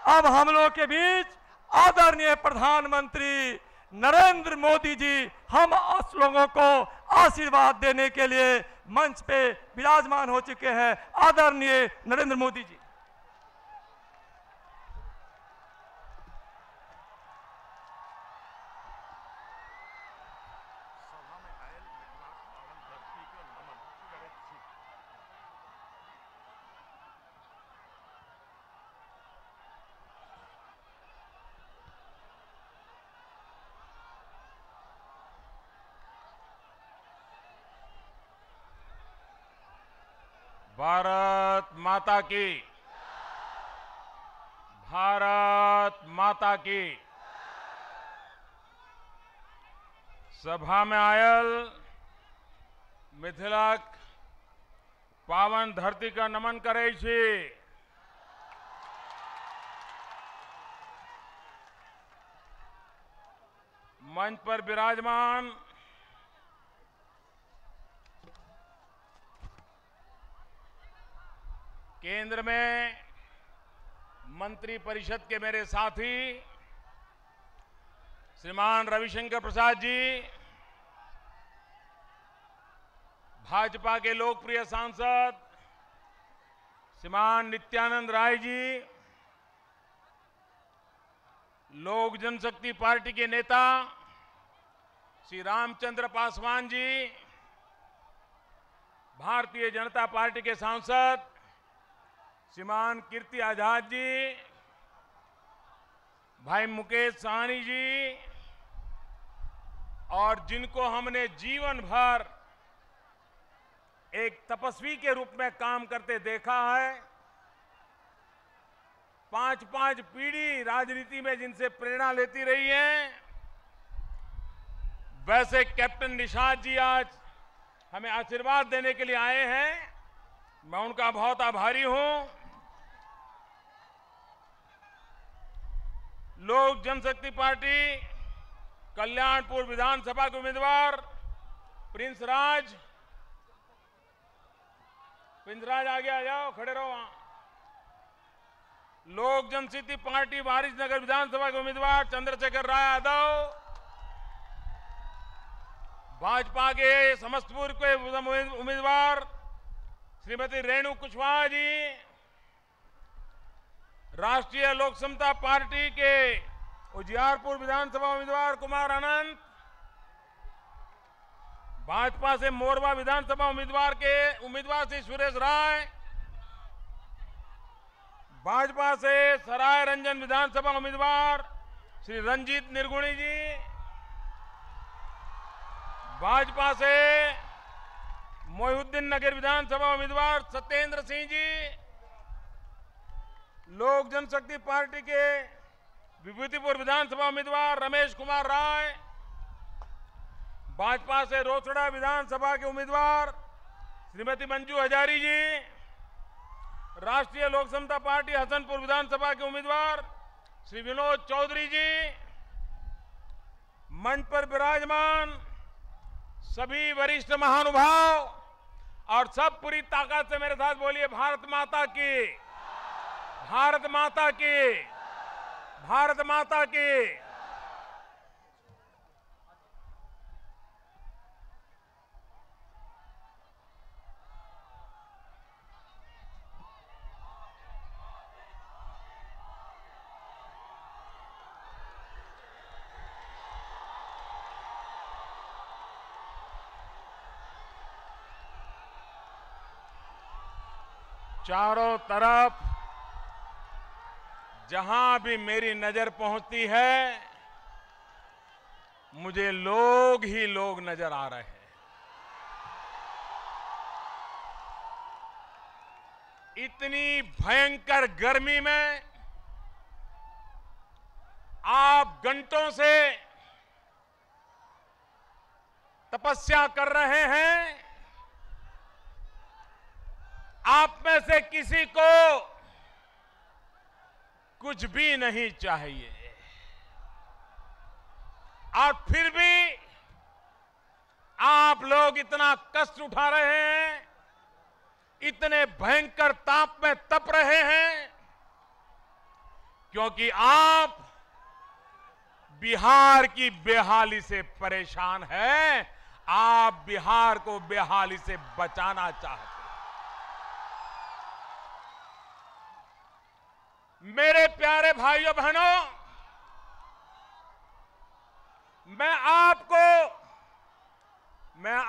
अब हम लोग के बीच आदरणीय प्रधानमंत्री नरेंद्र मोदी जी हम उस लोगों को आशीर्वाद देने के लिए मंच पे विराजमान हो चुके हैं। आदरणीय नरेंद्र मोदी जी। भारत माता की, भारत माता की। सभा में आयल मिथिलाक पावन धरती का नमन करे छी। मंच पर विराजमान केंद्र में मंत्री परिषद के मेरे साथी श्रीमान रविशंकर प्रसाद जी, भाजपा के लोकप्रिय सांसद श्रीमान नित्यानंद राय जी, लोक जनशक्ति पार्टी के नेता श्री रामचंद्र पासवान जी, भारतीय जनता पार्टी के सांसद श्रीमान कीर्ति आजाद जी, भाई मुकेश सहनी जी, और जिनको हमने जीवन भर एक तपस्वी के रूप में काम करते देखा है, 5-5 पीढ़ी राजनीति में जिनसे प्रेरणा लेती रही है, वैसे कैप्टन निषाद जी आज हमें आशीर्वाद देने के लिए आए हैं। मैं उनका बहुत आभारी हूं। लोक जनशक्ति पार्टी कल्याणपुर विधानसभा के उम्मीदवार प्रिंस राज आगे आ जाओ, खड़े रहो वहां। लोक जनशक्ति पार्टी वारिसनगर विधानसभा के उम्मीदवार चंद्रशेखर राय यादव, भाजपा के समस्तीपुर के उम्मीदवार श्रीमती रेणु कुशवाहा जी, राष्ट्रीय लोक समता पार्टी के उजियारपुर विधानसभा उम्मीदवार कुमार अनंत, भाजपा से मोरवा विधानसभा उम्मीदवार श्री सुरेश राय, भाजपा से सराय रंजन विधानसभा उम्मीदवार श्री रंजीत निर्गुणी जी, भाजपा से मोहिउद्दीन नगर विधानसभा उम्मीदवार सत्येंद्र सिंह जी, लोक जनशक्ति पार्टी के विभूतिपुर विधानसभा उम्मीदवार रमेश कुमार राय, भाजपा से रोसड़ा विधानसभा के उम्मीदवार श्रीमती मंजू हजारी जी, राष्ट्रीय लोक समता पार्टी हसनपुर विधानसभा के उम्मीदवार श्री विनोद चौधरी जी, मंच पर विराजमान सभी वरिष्ठ महानुभाव और सब पूरी ताकत से मेरे साथ बोलिए, भारत माता की, भारत माता की, भारत माता की। चारों तरफ जहां भी मेरी नजर पहुंचती है, मुझे लोग ही लोग नजर आ रहे हैं। इतनी भयंकर गर्मी में आप घंटों से तपस्या कर रहे हैं। आप में से किसी को कुछ भी नहीं चाहिए, और फिर भी आप लोग इतना कष्ट उठा रहे हैं, इतने भयंकर ताप में तप रहे हैं क्योंकि आप बिहार की बेहाली से परेशान हैं, आप बिहार को बेहाली से बचाना चाहते हैं। मेरे प्यारे भाइयों बहनों, मैं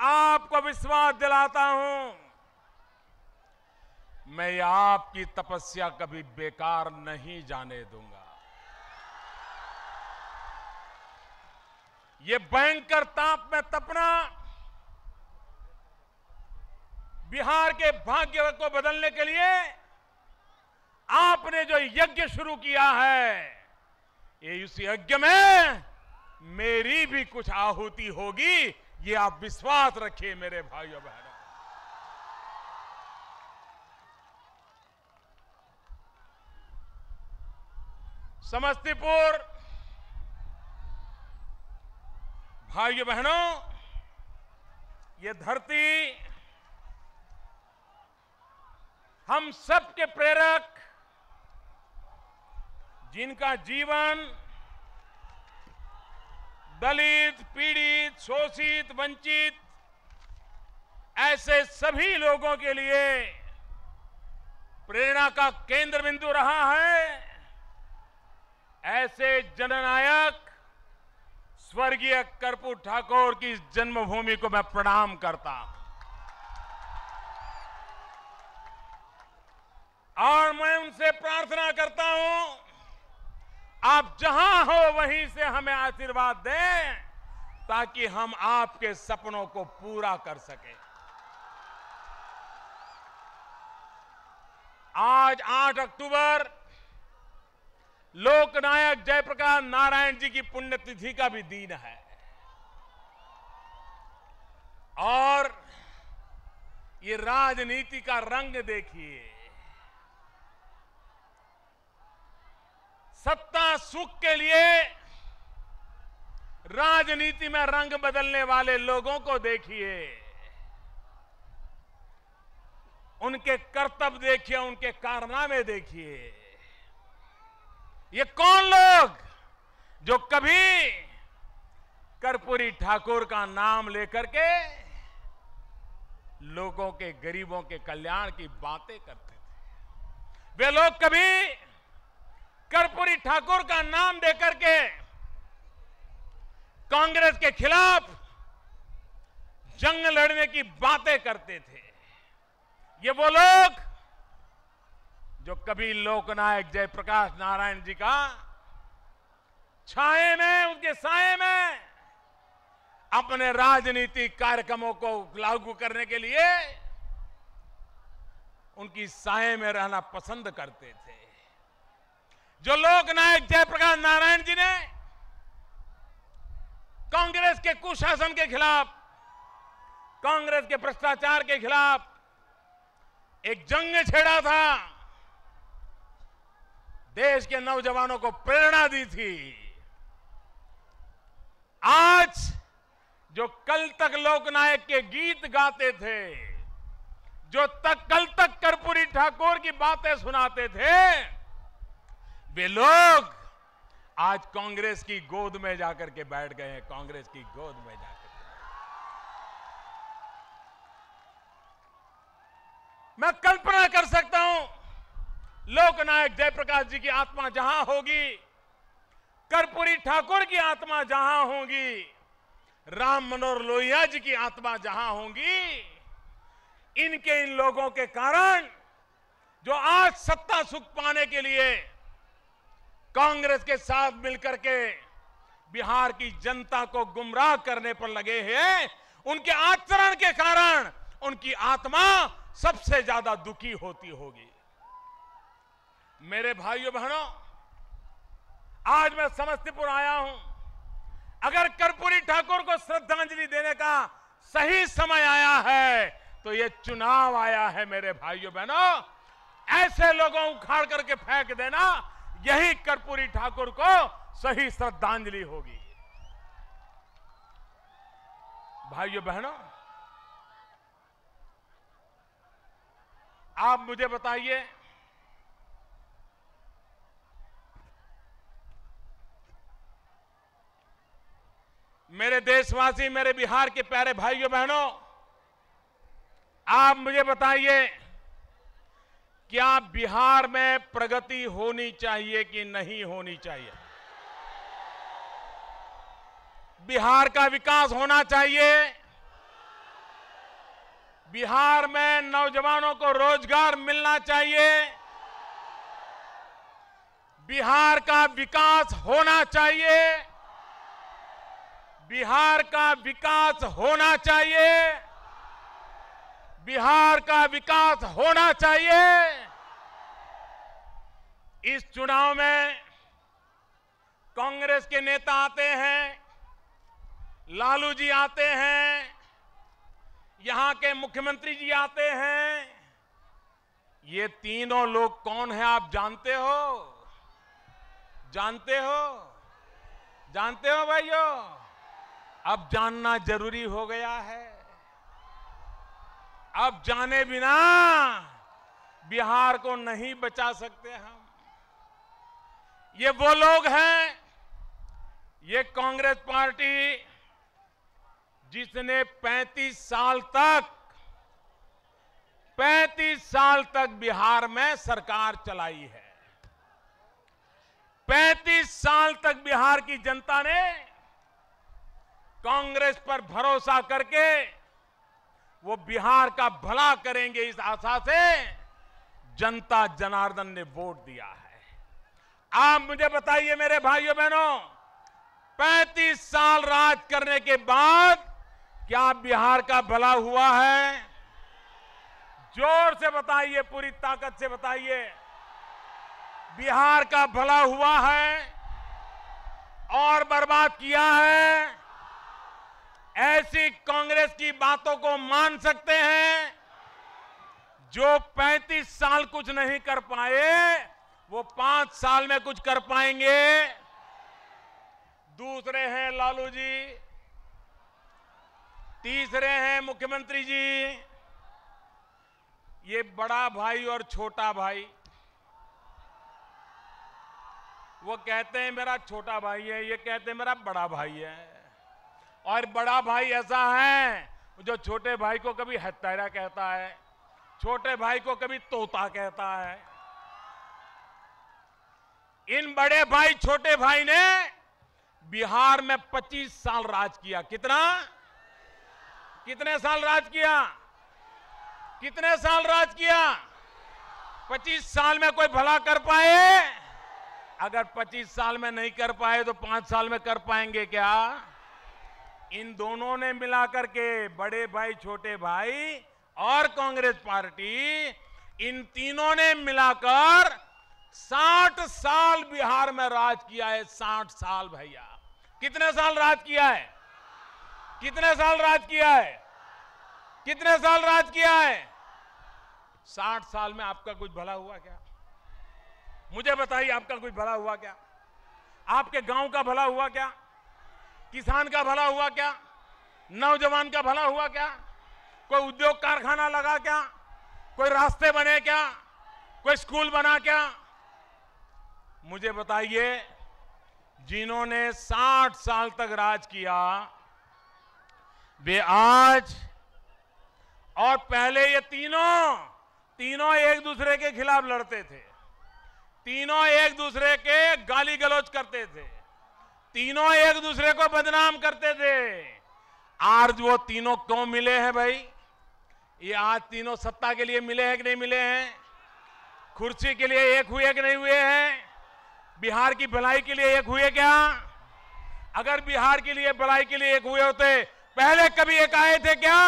आपको विश्वास दिलाता हूं, मैं आपकी तपस्या कभी बेकार नहीं जाने दूंगा। ये भयंकर ताप में तपना बिहार के भाग्य को बदलने के लिए आपने जो यज्ञ शुरू किया है, ये उस यज्ञ में मेरी भी कुछ आहुति होगी, ये आप विश्वास रखिए मेरे भाइयों बहनों। समस्तीपुर भाइयों बहनों, ये धरती हम सबके प्रेरक, जिनका जीवन दलित, पीड़ित, शोषित, वंचित ऐसे सभी लोगों के लिए प्रेरणा का केंद्र बिंदु रहा है, ऐसे जननायक स्वर्गीय कर्पूर ठाकुर की जन्मभूमि को मैं प्रणाम करता हूं और मैं उनसे प्रार्थना करता हूं, आप जहां हो वहीं से हमें आशीर्वाद दें ताकि हम आपके सपनों को पूरा कर सकें। आज 8 अक्टूबर लोकनायक जयप्रकाश नारायण जी की पुण्यतिथि का भी दिन है और ये राजनीति का रंग देखिए, सत्ता सुख के लिए राजनीति में रंग बदलने वाले लोगों को देखिए, उनके कर्तव्य देखिए, उनके कारनामे देखिए। ये कौन लोग जो कभी कर्पूरी ठाकुर का नाम लेकर के लोगों के, गरीबों के कल्याण की बातें करते थे, वे लोग कभी कर्पूरी ठाकुर का नाम देकर के कांग्रेस के खिलाफ जंग लड़ने की बातें करते थे। ये वो लोग जो कभी लोकनायक जयप्रकाश नारायण जी का छाए में, उनके साए में अपने राजनीतिक कार्यक्रमों को लागू करने के लिए उनकी साए में रहना पसंद करते थे। जो लोकनायक जयप्रकाश नारायण जी ने कांग्रेस के कुशासन के खिलाफ, कांग्रेस के भ्रष्टाचार के खिलाफ एक जंग छेड़ा था, देश के नौजवानों को प्रेरणा दी थी। आज जो कल तक लोकनायक के गीत गाते थे, जो कल तक कर्पूरी ठाकुर की बातें सुनाते थे, वे लोग आज कांग्रेस की गोद में जाकर के बैठ गए हैं, कांग्रेस की गोद में जाकर। मैं कल्पना कर सकता हूं, लोकनायक जयप्रकाश जी की आत्मा जहां होगी, कर्पूरी ठाकुर की आत्मा जहां होगी, राम मनोहर लोहिया जी की आत्मा जहां होंगी, इन लोगों के कारण जो आज सत्ता सुख पाने के लिए कांग्रेस के साथ मिलकर के बिहार की जनता को गुमराह करने पर लगे हैं, उनके आचरण के कारण उनकी आत्मा सबसे ज्यादा दुखी होती होगी। मेरे भाइयों बहनों, आज मैं समस्तीपुर आया हूं। अगर कर्पूरी ठाकुर को श्रद्धांजलि देने का सही समय आया है तो ये चुनाव आया है मेरे भाइयों बहनों। ऐसे लोगों उखाड़ करके फेंक देना, यही कर्पूरी ठाकुर को सही श्रद्धांजलि होगी। भाइयों बहनों, आप मुझे बताइए, मेरे देशवासी, मेरे बिहार के प्यारे भाइयों बहनों, आप मुझे बताइए, क्या बिहार में प्रगति होनी चाहिए कि नहीं होनी चाहिए? बिहार का विकास होना चाहिए। बिहार में नौजवानों को रोजगार मिलना चाहिए। बिहार का विकास होना चाहिए। बिहार का विकास होना चाहिए। बिहार का विकास होना चाहिए। इस चुनाव में कांग्रेस के नेता आते हैं, लालू जी आते हैं, यहां के मुख्यमंत्री जी आते हैं। ये तीनों लोग कौन हैं आप जानते हो? जानते हो? जानते हो भाइयों? अब जानना जरूरी हो गया है। अब जाने बिना बिहार को नहीं बचा सकते हम। ये वो लोग हैं, ये कांग्रेस पार्टी जिसने 35 साल तक बिहार में सरकार चलाई है। 35 साल तक बिहार की जनता ने कांग्रेस पर भरोसा करके वो बिहार का भला करेंगे इस आशा से जनता जनार्दन ने वोट दिया है। आप मुझे बताइए मेरे भाइयों बहनों, 35 साल राज करने के बाद क्या बिहार का भला हुआ है? जोर से बताइए, पूरी ताकत से बताइए, बिहार का भला हुआ है और बर्बाद किया है? ऐसी कांग्रेस की बातों को मान सकते हैं जो 35 साल कुछ नहीं कर पाए, वो 5 साल में कुछ कर पाएंगे? दूसरे हैं लालू जी, तीसरे हैं मुख्यमंत्री जी। ये बड़ा भाई और छोटा भाई, वो कहते हैं मेरा छोटा भाई है, ये कहते हैं मेरा बड़ा भाई है। और बड़ा भाई ऐसा है जो छोटे भाई को कभी हत्यारा कहता है, छोटे भाई को कभी तोता कहता है। इन बड़े भाई छोटे भाई ने बिहार में 25 साल राज किया। कितने साल राज किया? कितने साल राज किया? 25 साल में कोई भला कर पाए? अगर 25 साल में नहीं कर पाए तो 5 साल में कर पाएंगे क्या? इन दोनों ने मिलाकर के, बड़े भाई छोटे भाई और कांग्रेस पार्टी, इन तीनों ने मिलाकर 60 साल बिहार में राज किया है। 60 साल भैया, कितने साल राज किया है? कितने साल राज किया है? कितने साल राज किया है? 60 साल में आपका कुछ भला हुआ क्या? मुझे बताइए, आपका कुछ भला हुआ क्या? आपके गांव का भला हुआ क्या? किसान का भला हुआ क्या? नौजवान का भला हुआ क्या? कोई उद्योग कारखाना लगा क्या? कोई रास्ते बने क्या? कोई स्कूल बना क्या? मुझे बताइए, जिन्होंने 60 साल तक राज किया वे आज और पहले ये तीनों एक दूसरे के खिलाफ लड़ते थे, तीनों एक दूसरे के गाली गलौज करते थे, तीनों एक दूसरे को बदनाम करते थे। आज वो तीनों क्यों मिले हैं भाई? ये आज तीनों सत्ता के लिए मिले हैं कि नहीं मिले हैं? कुर्सी के लिए एक हुए कि नहीं हुए हैं? बिहार की भलाई के लिए एक हुए क्या? अगर बिहार के लिए भलाई के लिए एक हुए होते, पहले कभी एक आए थे क्या?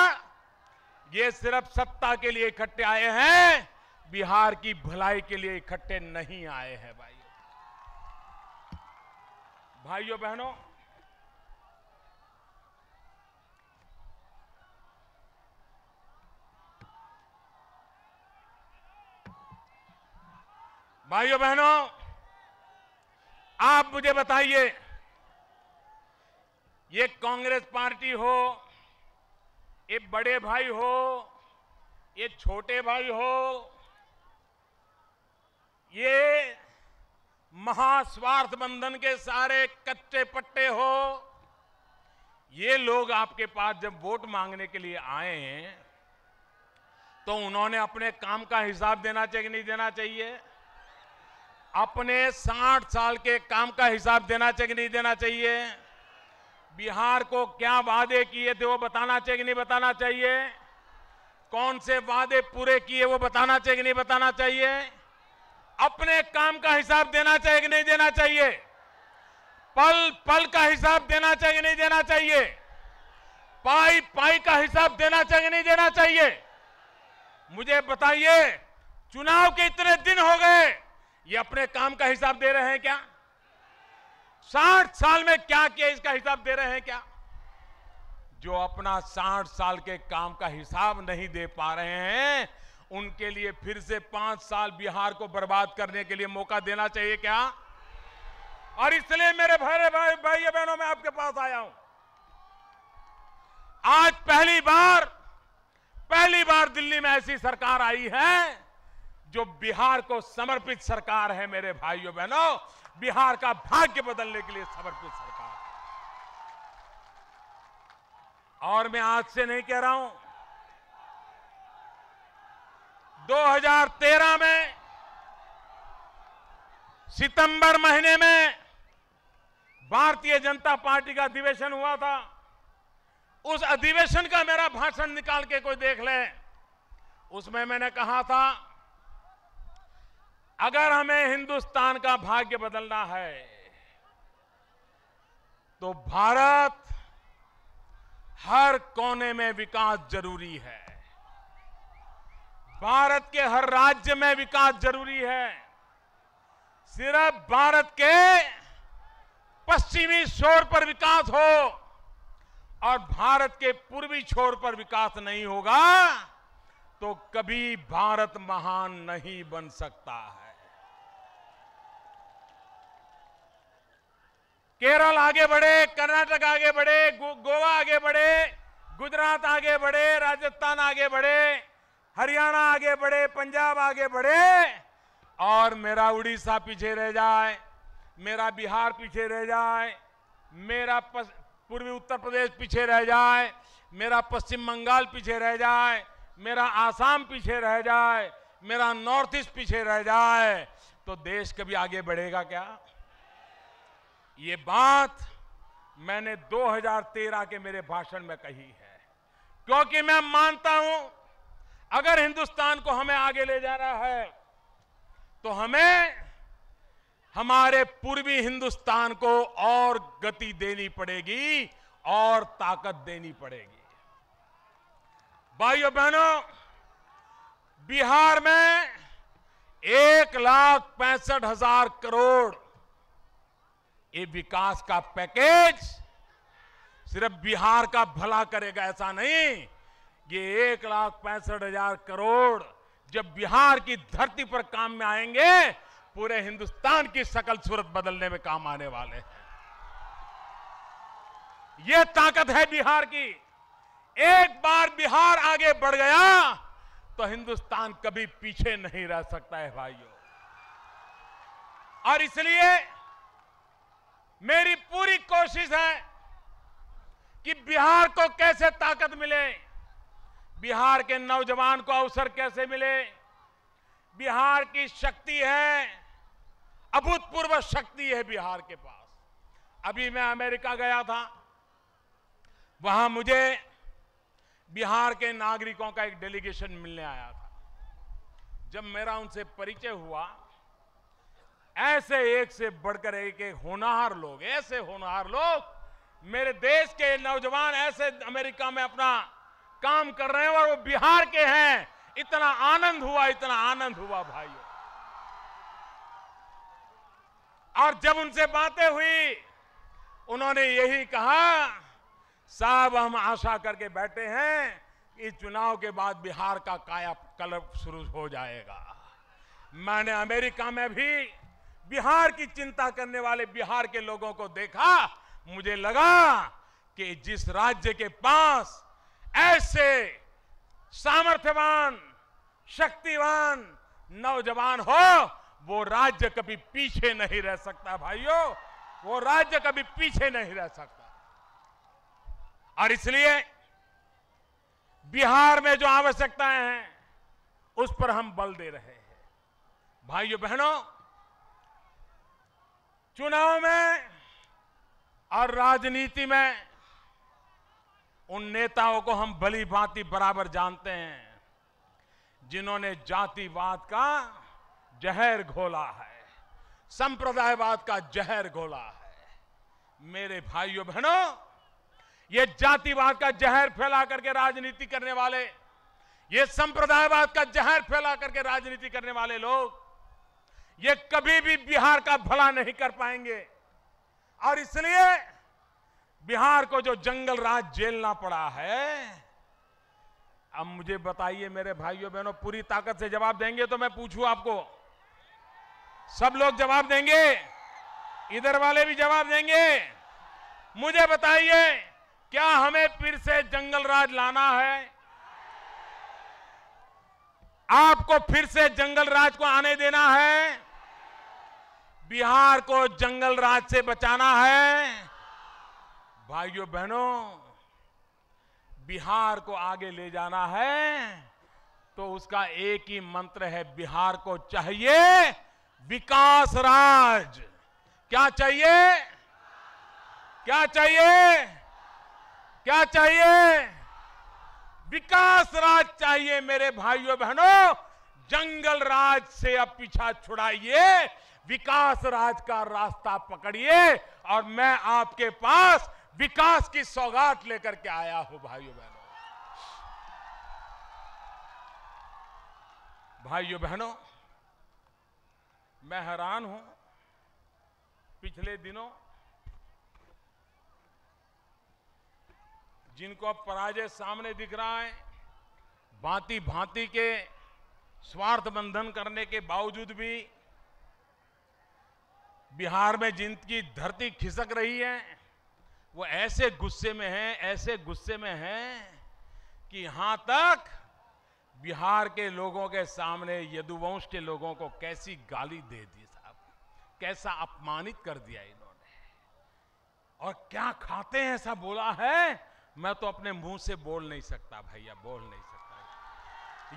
ये सिर्फ सत्ता के लिए इकट्ठे आए हैं, बिहार की भलाई के लिए इकट्ठे नहीं आए हैं। भाइयों बहनों, भाइयों बहनों, आप मुझे बताइए, ये कांग्रेस पार्टी हो, ये बड़े भाई हो, ये छोटे भाई हो, ये महास्वार्थ बंधन के सारे कच्चे पट्टे हो, ये लोग आपके पास जब वोट मांगने के लिए आए हैं तो उन्होंने अपने काम का हिसाब देना चाहिए कि नहीं देना चाहिए? अपने 60 साल के काम का हिसाब देना चाहिए कि नहीं देना चाहिए? बिहार को क्या वादे किए थे वो बताना चाहिए कि नहीं बताना चाहिए? कौन से वादे पूरे किए वो बताना चाहिए कि नहीं बताना चाहिए? अपने काम का हिसाब देना चाहिए कि नहीं देना चाहिए? पल पल का हिसाब देना चाहिए कि नहीं देना चाहिए? पाई पाई का हिसाब देना चाहिए कि नहीं देना चाहिए? मुझे बताइए, चुनाव के इतने दिन हो गए, ये अपने काम का हिसाब दे रहे हैं क्या? 60 साल में क्या किया इसका हिसाब दे रहे हैं क्या? जो अपना 60 साल के काम का हिसाब नहीं दे पा रहे हैं, उनके लिए फिर से 5 साल बिहार को बर्बाद करने के लिए मौका देना चाहिए क्या? और इसलिए मेरे भाई बहनों, मैं आपके पास आया हूं। आज पहली बार दिल्ली में ऐसी सरकार आई है जो बिहार को समर्पित सरकार है। मेरे भाइयों बहनों, बिहार का भाग्य बदलने के लिए समर्पित सरकार। और मैं आज से नहीं कह रहा हूं, 2013 में सितंबर महीने में भारतीय जनता पार्टी का अधिवेशन हुआ था। उस अधिवेशन का मेरा भाषण निकाल के कोई देख ले। उसमें मैंने कहा था, अगर हमें हिंदुस्तान का भाग्य बदलना है तो भारत हर कोने में विकास जरूरी है। भारत के हर राज्य में विकास जरूरी है। सिर्फ भारत के पश्चिमी छोर पर विकास हो और भारत के पूर्वी छोर पर विकास नहीं होगा तो कभी भारत महान नहीं बन सकता है। केरल आगे बढ़े, कर्नाटक आगे बढ़े, गोवा आगे बढ़े, गुजरात आगे बढ़े, राजस्थान आगे बढ़े, हरियाणा आगे बढ़े, पंजाब आगे बढ़े और मेरा उड़ीसा पीछे रह जाए, मेरा बिहार पीछे रह जाए, मेरा पूर्वी उत्तर प्रदेश पीछे रह जाए, मेरा पश्चिम बंगाल पीछे रह जाए, मेरा आसाम पीछे रह जाए, मेरा नॉर्थ ईस्ट पीछे रह जाए, तो देश कभी आगे बढ़ेगा क्या? ये बात मैंने 2013 के मेरे भाषण में कही है, क्योंकि मैं मानता हूं अगर हिंदुस्तान को हमें आगे ले जाना है तो हमें हमारे पूर्वी हिंदुस्तान को और गति देनी पड़ेगी और ताकत देनी पड़ेगी। भाइयों बहनों, बिहार में 1,65,000 करोड़ ये विकास का पैकेज सिर्फ बिहार का भला करेगा ऐसा नहीं। ये 1,65,000 करोड़ जब बिहार की धरती पर काम में आएंगे, पूरे हिंदुस्तान की शकल सूरत बदलने में काम आने वाले हैं। ये ताकत है बिहार की। एक बार बिहार आगे बढ़ गया तो हिंदुस्तान कभी पीछे नहीं रह सकता है भाइयों। और इसलिए मेरी पूरी कोशिश है कि बिहार को कैसे ताकत मिले, बिहार के नौजवान को अवसर कैसे मिले। बिहार की शक्ति है, अभूतपूर्व शक्ति है बिहार के पास। अभी मैं अमेरिका गया था, वहां मुझे बिहार के नागरिकों का एक डेलीगेशन मिलने आया था। जब मेरा उनसे परिचय हुआ, ऐसे एक से बढ़कर एक होनहार लोग, ऐसे होनहार लोग, मेरे देश के नौजवान ऐसे अमेरिका में अपना काम कर रहे हैं और वो बिहार के हैं। इतना आनंद हुआ भाइयों। और जब उनसे बातें हुई, उन्होंने यही कहा, साहब हम आशा करके बैठे हैं कि चुनाव के बाद बिहार का कायाकल्प शुरू हो जाएगा। मैंने अमेरिका में भी बिहार की चिंता करने वाले बिहार के लोगों को देखा। मुझे लगा कि जिस राज्य के पास ऐसे सामर्थ्यवान, शक्तिवान नौजवान हो, वो राज्य कभी पीछे नहीं रह सकता भाइयों, वो राज्य कभी पीछे नहीं रह सकता। और इसलिए बिहार में जो आवश्यकताएं हैं उस पर हम बल दे रहे हैं। भाइयों बहनों, चुनाव में और राजनीति में उन नेताओं को हम भली भांति बराबर जानते हैं जिन्होंने जातिवाद का जहर घोला है, संप्रदायवाद का जहर घोला है। मेरे भाइयों बहनों, ये जातिवाद का जहर फैला करके राजनीति करने वाले, ये संप्रदायवाद का जहर फैला करके राजनीति करने वाले लोग ये कभी भी बिहार का भला नहीं कर पाएंगे। और इसलिए बिहार को जो जंगल राज झेलना पड़ा है, अब मुझे बताइए मेरे भाइयों बहनों, पूरी ताकत से जवाब देंगे तो मैं पूछूं आपको? सब लोग जवाब देंगे? इधर वाले भी जवाब देंगे? मुझे बताइए, क्या हमें फिर से जंगल राज लाना है? आपको फिर से जंगल राज को आने देना है? बिहार को जंगल राज से बचाना है? भाइयों बहनों, बिहार को आगे ले जाना है तो उसका एक ही मंत्र है, बिहार को चाहिए विकास राज। क्या चाहिए? क्या चाहिए? क्या चाहिए? विकास राज चाहिए। मेरे भाइयों बहनों, जंगल राज से अब पीछा छुड़ाइए, विकास राज का रास्ता पकड़िए। और मैं आपके पास विकास की सौगात लेकर के आया हूं। भाइयों बहनों, भाइयों बहनों, मैं हैरान हूं, पिछले दिनों जिनको अब पराजय सामने दिख रहा है, भांति भांति के स्वार्थ बंधन करने के बावजूद भी बिहार में जिनकी धरती खिसक रही है, वो ऐसे गुस्से में हैं, ऐसे गुस्से में हैं कि यहां तक बिहार के लोगों के सामने यदुवंश के लोगों को कैसी गाली दे दी साहब, कैसा अपमानित कर दिया इन्होंने। और क्या खाते हैं ऐसा बोला है, मैं तो अपने मुंह से बोल नहीं सकता भैया, बोल नहीं सकता,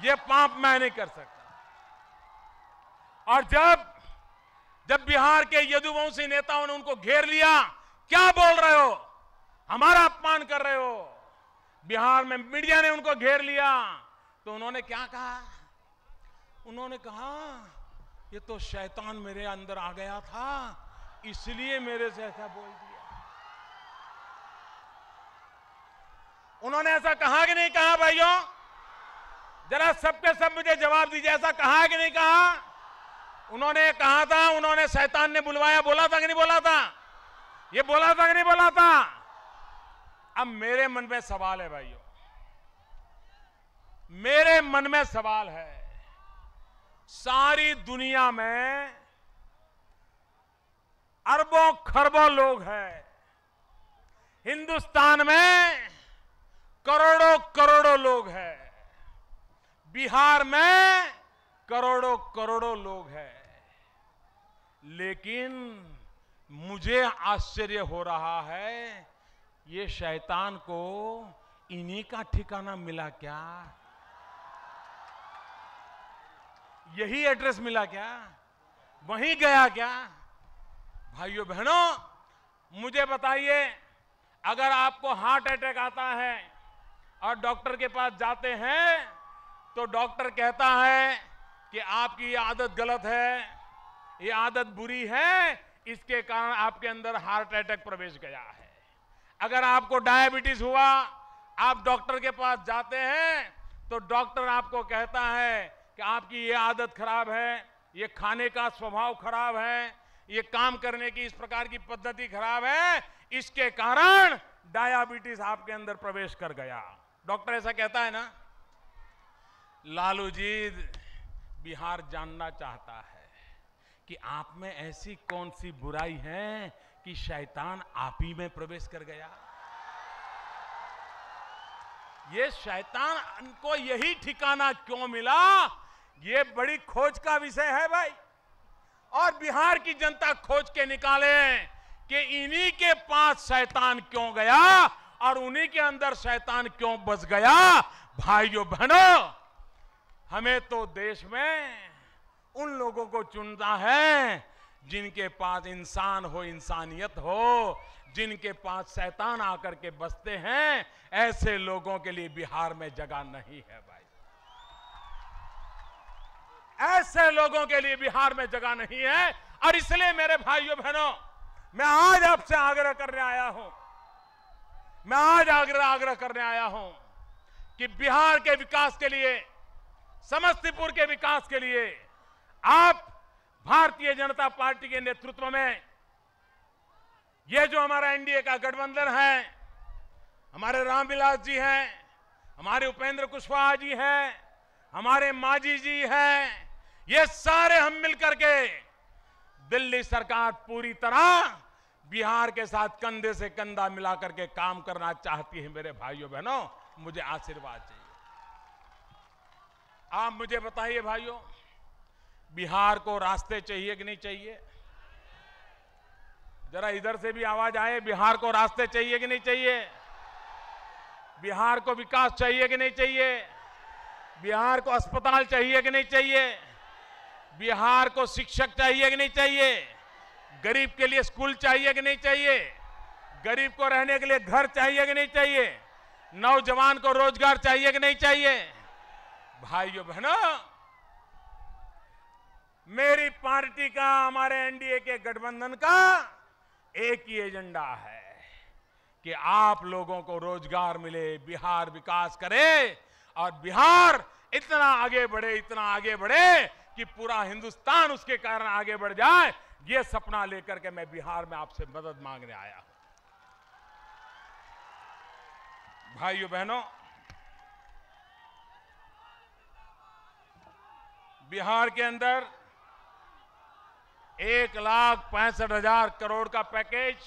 ये पाप मैं नहीं कर सकता। और जब बिहार के यदुवंशी नेताओं ने उनको घेर लिया, क्या बोल रहे हो, हमारा अपमान कर रहे हो। बिहार में मीडिया ने उनको घेर लिया तो उन्होंने क्या कहा? उन्होंने कहा ये तो शैतान मेरे अंदर आ गया था, इसलिए मेरे से ऐसा बोल दिया। उन्होंने ऐसा कहा कि नहीं कहा? भाइयों जरा सबके सब मुझे जवाब दीजिए, ऐसा कहा है कि नहीं कहा? उन्होंने कहा था, उन्होंने शैतान ने बुलवाया, बोला था कि नहीं बोला था? ये बोला था कि नहीं बोला था? अब मेरे मन में सवाल है भाइयों, मेरे मन में सवाल है, सारी दुनिया में अरबों खरबों लोग हैं, हिंदुस्तान में करोड़ों करोड़ों लोग हैं, बिहार में करोड़ों करोड़ों लोग हैं, लेकिन मुझे आश्चर्य हो रहा है, ये शैतान को इन्हीं का ठिकाना मिला क्या? यही एड्रेस मिला क्या? वहीं गया क्या? भाइयों बहनों, मुझे बताइए, अगर आपको हार्ट अटैक आता है और डॉक्टर के पास जाते हैं तो डॉक्टर कहता है कि आपकी ये आदत गलत है, ये आदत बुरी है, इसके कारण आपके अंदर हार्ट अटैक प्रवेश गया है। अगर आपको डायबिटीज हुआ, आप डॉक्टर के पास जाते हैं तो डॉक्टर आपको कहता है कि आपकी ये आदत खराब है, ये खाने का स्वभाव खराब है, ये काम करने की इस प्रकार की पद्धति खराब है, इसके कारण डायबिटीज आपके अंदर प्रवेश कर गया। डॉक्टर ऐसा कहता है ना। लालू जी, बिहार जानना चाहता है कि आप में ऐसी कौन सी बुराई है कि शैतान आप ही में प्रवेश कर गया। ये शैतान को यही ठिकाना क्यों मिला, ये बड़ी खोज का विषय है भाई। और बिहार की जनता खोज के निकाले कि इन्हीं के पास शैतान क्यों गया और उन्हीं के अंदर शैतान क्यों बस गया? भाइयों बहनों, हमें तो देश में उन लोगों को चुनना है जिनके पास इंसान हो, इंसानियत हो, जिनके पास शैतान आकर के बसते हैं। ऐसे लोगों के लिए बिहार में जगह नहीं है भाई, ऐसे लोगों के लिए बिहार में जगह नहीं है। और इसलिए मेरे भाइयों बहनों, मैं आज आपसे आग्रह करने आया हूं, मैं आज आग्रह करने आया हूं कि बिहार के विकास के लिए, समस्तीपुर के विकास के लिए आप भारतीय जनता पार्टी के नेतृत्व में ये जो हमारा एनडीए का गठबंधन है, हमारे रामविलास जी हैं, हमारे उपेंद्र कुशवाहा जी हैं, हमारे मांझी जी हैं, ये सारे हम मिलकर के दिल्ली सरकार पूरी तरह बिहार के साथ कंधे से कंधा मिलाकर के काम करना चाहती है। मेरे भाइयों बहनों, मुझे आशीर्वाद चाहिए। आप मुझे बताइए भाइयों, बिहार को रास्ते चाहिए कि नहीं चाहिए? जरा इधर से भी आवाज आए, बिहार को रास्ते चाहिए कि नहीं चाहिए? बिहार को विकास चाहिए कि नहीं चाहिए? बिहार को अस्पताल चाहिए कि नहीं चाहिए? बिहार को शिक्षक चाहिए कि नहीं चाहिए? गरीब के लिए स्कूल चाहिए कि नहीं चाहिए? गरीब को रहने के लिए घर चाहिए कि नहीं चाहिए? नौजवान को रोजगार चाहिए कि नहीं चाहिए? भाइयों बहनों, मेरी पार्टी का, हमारे एनडीए के गठबंधन का एक ही एजेंडा है कि आप लोगों को रोजगार मिले, बिहार विकास करे और बिहार इतना आगे बढ़े, इतना आगे बढ़े कि पूरा हिंदुस्तान उसके कारण आगे बढ़ जाए। ये सपना लेकर के मैं बिहार में आपसे मदद मांगने आया हूं। भाइयों बहनों, बिहार के अंदर 1,65,000 करोड़ का पैकेज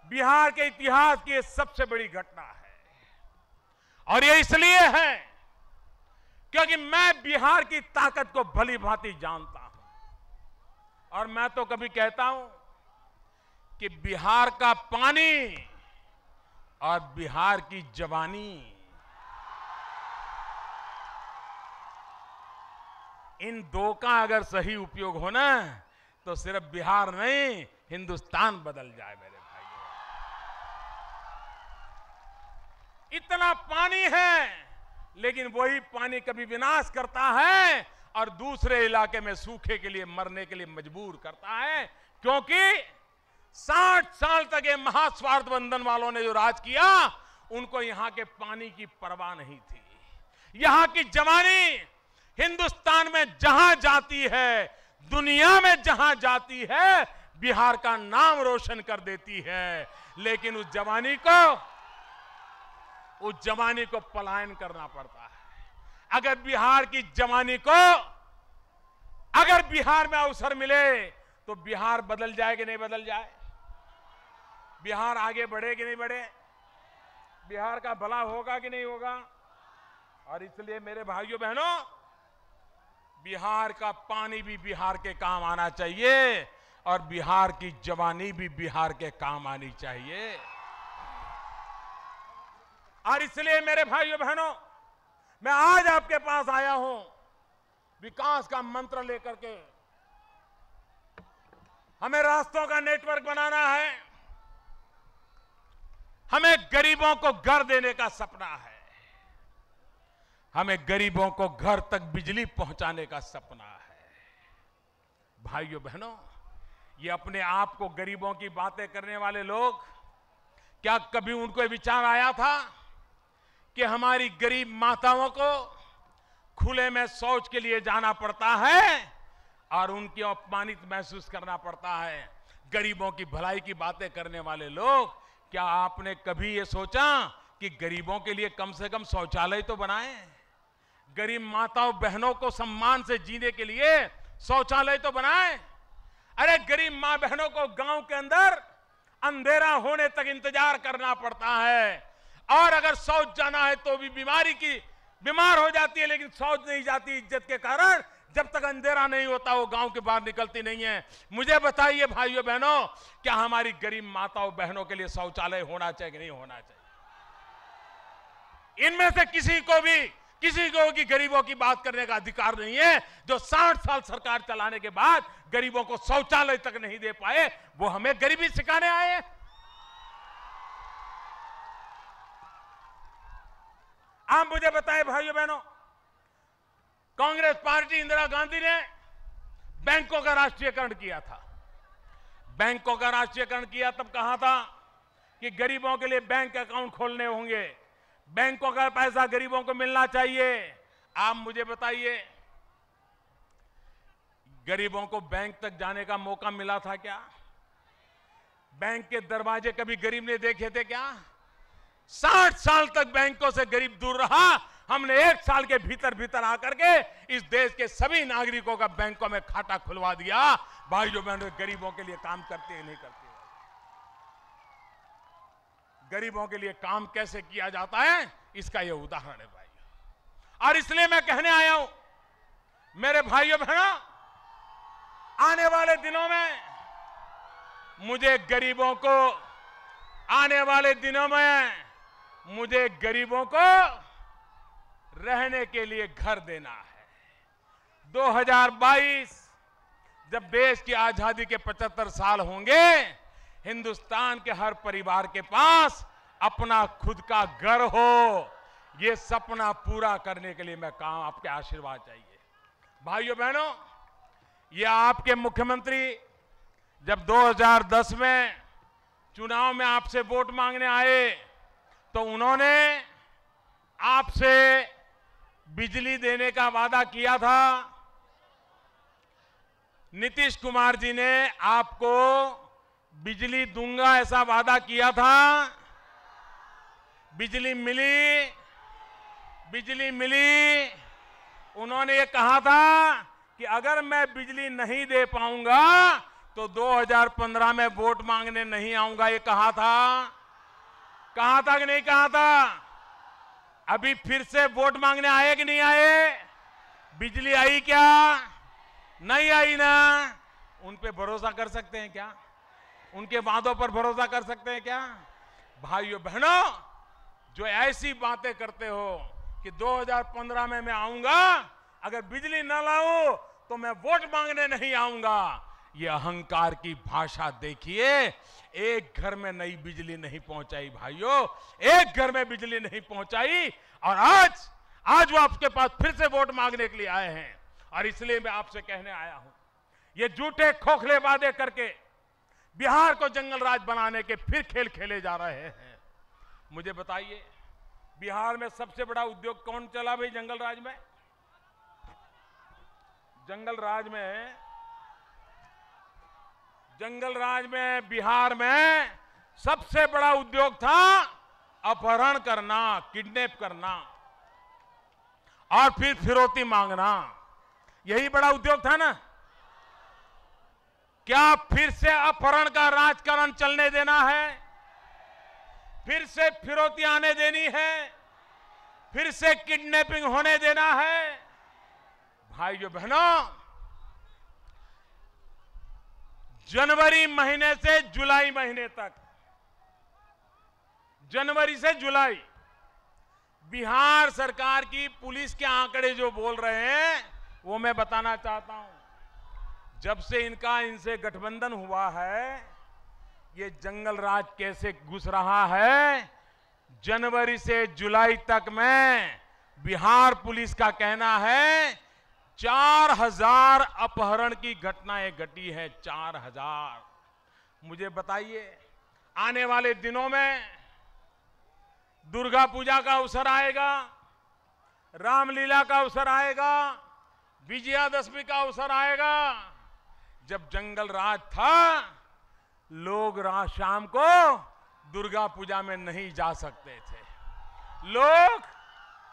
बिहार के इतिहास की सबसे बड़ी घटना है। और ये इसलिए है क्योंकि मैं बिहार की ताकत को भली भांति जानता हूं। और मैं तो कभी कहता हूं कि बिहार का पानी और बिहार की जवानी, इन दो का अगर सही उपयोग हो ना, तो सिर्फ बिहार नहीं, हिंदुस्तान बदल जाए। मेरे भाइयों, इतना पानी है, लेकिन वही पानी कभी विनाश करता है और दूसरे इलाके में सूखे के लिए, मरने के लिए मजबूर करता है। क्योंकि 60 साल तक ये महास्वार्थ बंधन वालों ने जो राज किया, उनको यहां के पानी की परवाह नहीं थी। यहां की जवानी हिंदुस्तान में जहां जाती है, दुनिया में जहां जाती है, बिहार का नाम रोशन कर देती है। लेकिन उस जवानी को पलायन करना पड़ता है। अगर बिहार की जवानी को, अगर बिहार में अवसर मिले तो बिहार बदल जाए कि नहीं बदल जाए? बिहार आगे बढ़े कि नहीं बढ़े? बिहार का भला होगा कि नहीं होगा? और इसलिए मेरे भाइयों बहनों, बिहार का पानी भी बिहार के काम आना चाहिए और बिहार की जवानी भी बिहार के काम आनी चाहिए। और इसलिए मेरे भाइयों बहनों, मैं आज आपके पास आया हूं विकास का मंत्र लेकर के। हमें रास्तों का नेटवर्क बनाना है, हमें गरीबों को घर देने का सपना है, हमें गरीबों को घर तक बिजली पहुंचाने का सपना है। भाइयों बहनों, ये अपने आप को गरीबों की बातें करने वाले लोग, क्या कभी उनको विचार आया था कि हमारी गरीब माताओं को खुले में शौच के लिए जाना पड़ता है और उनकी अपमानित महसूस करना पड़ता है? गरीबों की भलाई की बातें करने वाले लोग, क्या आपने कभी ये सोचा कि गरीबों के लिए कम से कम शौचालय तो बनाएं? गरीब माताओं बहनों को सम्मान से जीने के लिए शौचालय तो बनाएं? अरे गरीब मां बहनों को गांव के अंदर अंधेरा होने तक इंतजार करना पड़ता है, और अगर शौच जाना है तो भी बीमार हो जाती है, लेकिन शौच नहीं जाती इज्जत के कारण। जब तक अंधेरा नहीं होता वो गांव के बाहर निकलती नहीं है। मुझे बताइए भाइयों बहनों, क्या हमारी गरीब माताओं बहनों के लिए शौचालय होना चाहिए कि नहीं होना चाहिए? इनमें से किसी को की गरीबों की बात करने का अधिकार नहीं है। जो 60 साल सरकार चलाने के बाद गरीबों को शौचालय तक नहीं दे पाए, वो हमें गरीबी सिखाने आए हैं। आप मुझे बताएं भाइयों बहनों, कांग्रेस पार्टी इंदिरा गांधी ने बैंकों का राष्ट्रीयकरण किया था। बैंकों का राष्ट्रीयकरण किया तब कहा था कि गरीबों के लिए बैंक अकाउंट खोलने होंगे, बैंकों का पैसा गरीबों को मिलना चाहिए। आप मुझे बताइए, गरीबों को बैंक तक जाने का मौका मिला था क्या? बैंक के दरवाजे कभी गरीब ने देखे थे क्या? 60 साल तक बैंकों से गरीब दूर रहा। हमने 1 साल के भीतर भीतर आकर के इस देश के सभी नागरिकों का बैंकों में खाता खुलवा दिया। भाइयों बहनों, गरीबों के लिए काम करते हैं नहीं करते? गरीबों के लिए काम कैसे किया जाता है, इसका यह उदाहरण है भाइयों। और इसलिए मैं कहने आया हूं, मेरे भाइयों बहनों, आने वाले दिनों में मुझे गरीबों को रहने के लिए घर देना है। 2022 जब देश की आजादी के 75 साल होंगे, हिंदुस्तान के हर परिवार के पास अपना खुद का घर हो, ये सपना पूरा करने के लिए मैं काम, आपके आशीर्वाद चाहिए। भाइयों बहनों, ये आपके मुख्यमंत्री जब 2010 में चुनाव में आपसे वोट मांगने आए तो उन्होंने आपसे बिजली देने का वादा किया था। नीतीश कुमार जी ने आपको बिजली दूंगा ऐसा वादा किया था। बिजली मिली। उन्होंने ये कहा था कि अगर मैं बिजली नहीं दे पाऊंगा तो 2015 में वोट मांगने नहीं आऊंगा। ये कहा था कि नहीं कहा था? अभी फिर से वोट मांगने आए कि नहीं आए? बिजली आई क्या? नहीं आई ना। उन पे भरोसा कर सकते हैं क्या? उनके वादों पर भरोसा कर सकते हैं क्या? भाइयों बहनों, जो ऐसी बातें करते हो कि 2015 में मैं आऊंगा, अगर बिजली न लाऊं तो मैं वोट मांगने नहीं आऊंगा, ये अहंकार की भाषा देखिए। एक घर में नई बिजली नहीं पहुंचाई भाइयों, एक घर में बिजली नहीं पहुंचाई, और आज वो आपके पास फिर से वोट मांगने के लिए आए हैं। और इसलिए मैं आपसे कहने आया हूं, ये झूठे खोखले वादे करके बिहार को जंगल राज बनाने के फिर खेल खेले जा रहे हैं। मुझे बताइए, बिहार में सबसे बड़ा उद्योग कौन चला भाई? जंगल राज में बिहार में सबसे बड़ा उद्योग था अपहरण करना, किडनैप करना और फिर फिरौती मांगना। यही बड़ा उद्योग था ना? क्या फिर से अपहरण का राजकारण चलने देना है? फिर से फिरौती आने देनी है? फिर से किडनैपिंग होने देना है? भाइयों बहनों, जनवरी महीने से जुलाई महीने तक, जनवरी से जुलाई, बिहार सरकार की पुलिस के आंकड़े जो बोल रहे हैं वो मैं बताना चाहता हूं। जब से इनसे गठबंधन हुआ है, ये जंगल राज कैसे घुस रहा है। जनवरी से जुलाई तक में बिहार पुलिस का कहना है 4000 अपहरण की घटनाएं घटी है। 4000। मुझे बताइए, आने वाले दिनों में दुर्गा पूजा का अवसर आएगा, रामलीला का अवसर आएगा, विजयादशमी का अवसर आएगा। जब जंगल राज था, लोग शाम को दुर्गा पूजा में नहीं जा सकते थे, लोग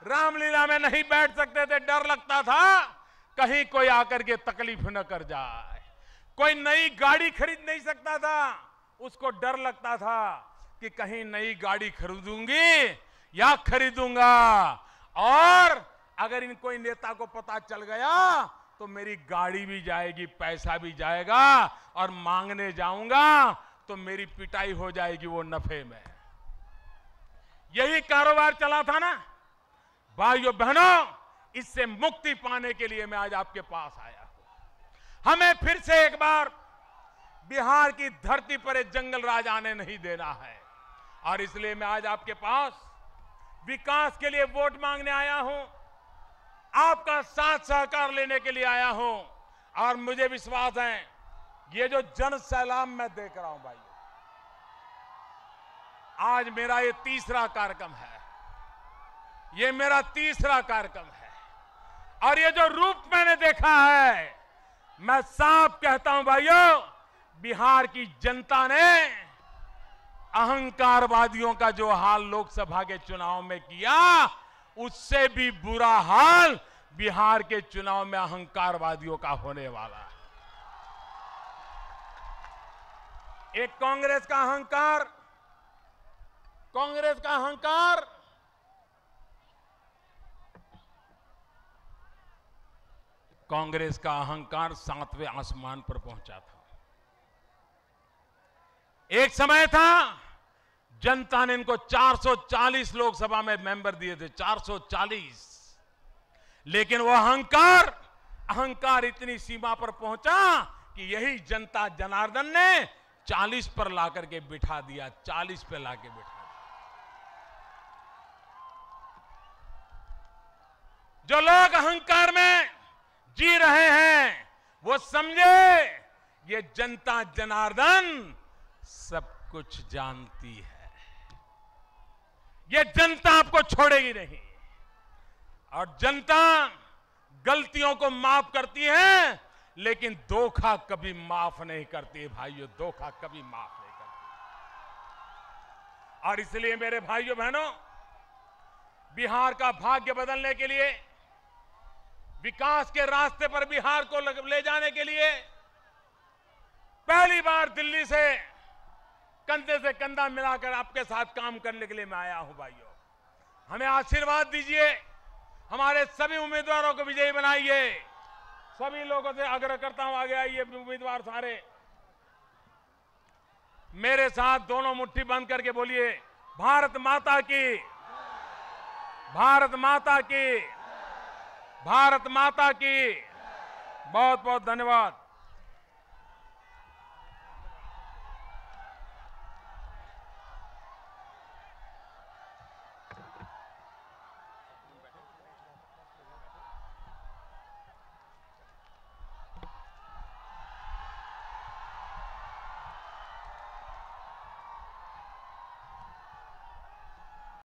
रामलीला में नहीं बैठ सकते थे। डर लगता था कहीं कोई आकर के तकलीफ न कर जाए। कोई नई गाड़ी खरीद नहीं सकता था, उसको डर लगता था कि कहीं नई गाड़ी खरीदूंगी या खरीदूंगा, और अगर इन कोई नेता को पता चल गया तो मेरी गाड़ी भी जाएगी, पैसा भी जाएगा, और मांगने जाऊंगा तो मेरी पिटाई हो जाएगी वो नफे में। यही कारोबार चला था ना भाइयों बहनों, इससे मुक्ति पाने के लिए मैं आज आपके पास आया हूं। हमें फिर से एक बार बिहार की धरती पर एक जंगल राज आने नहीं देना है, और इसलिए मैं आज आपके पास विकास के लिए वोट मांगने आया हूं, आपका साथ सहकार लेने के लिए आया हूं। और मुझे विश्वास है ये जो जन सैलाब मैं देख रहा हूं भाई, आज मेरा ये तीसरा कार्यक्रम है, ये मेरा तीसरा कार्यक्रम है, और ये जो रूप मैंने देखा है, मैं साफ कहता हूं भाइयों, बिहार की जनता ने अहंकारवादियों का जो हाल लोकसभा के चुनाव में किया, उससे भी बुरा हाल बिहार के चुनाव में अहंकारवादियों का होने वाला है। एक कांग्रेस का अहंकार, कांग्रेस का अहंकार 7वें आसमान पर पहुंचा था। एक समय था जनता ने इनको 440 लोकसभा में मेंबर दिए थे, 440, लेकिन वो अहंकार इतनी सीमा पर पहुंचा कि यही जनता जनार्दन ने 40 पर लाकर के बिठा दिया, 40 पे लाके बिठा दिया। जो लोग अहंकार में जी रहे हैं वो समझे ये जनता जनार्दन सब कुछ जानती है, ये जनता आपको छोड़ेगी नहीं, और जनता गलतियों को माफ करती है लेकिन धोखा कभी माफ नहीं करती भाइयों, धोखा कभी माफ नहीं करती। और इसलिए मेरे भाइयों बहनों, बिहार का भाग्य बदलने के लिए, विकास के रास्ते पर बिहार को ले जाने के लिए पहली बार दिल्ली से कंधे से कंधा मिलाकर आपके साथ काम करने के लिए मैं आया हूं भाइयों। हमें आशीर्वाद दीजिए, हमारे सभी उम्मीदवारों को विजयी बनाइए। सभी लोगों से आग्रह करता हूं, आगे आइए उम्मीदवार सारे, मेरे साथ दोनों मुट्ठी बंद करके बोलिए, भारत माता की, भारत माता की, भारत माता की। बहुत बहुत धन्यवाद।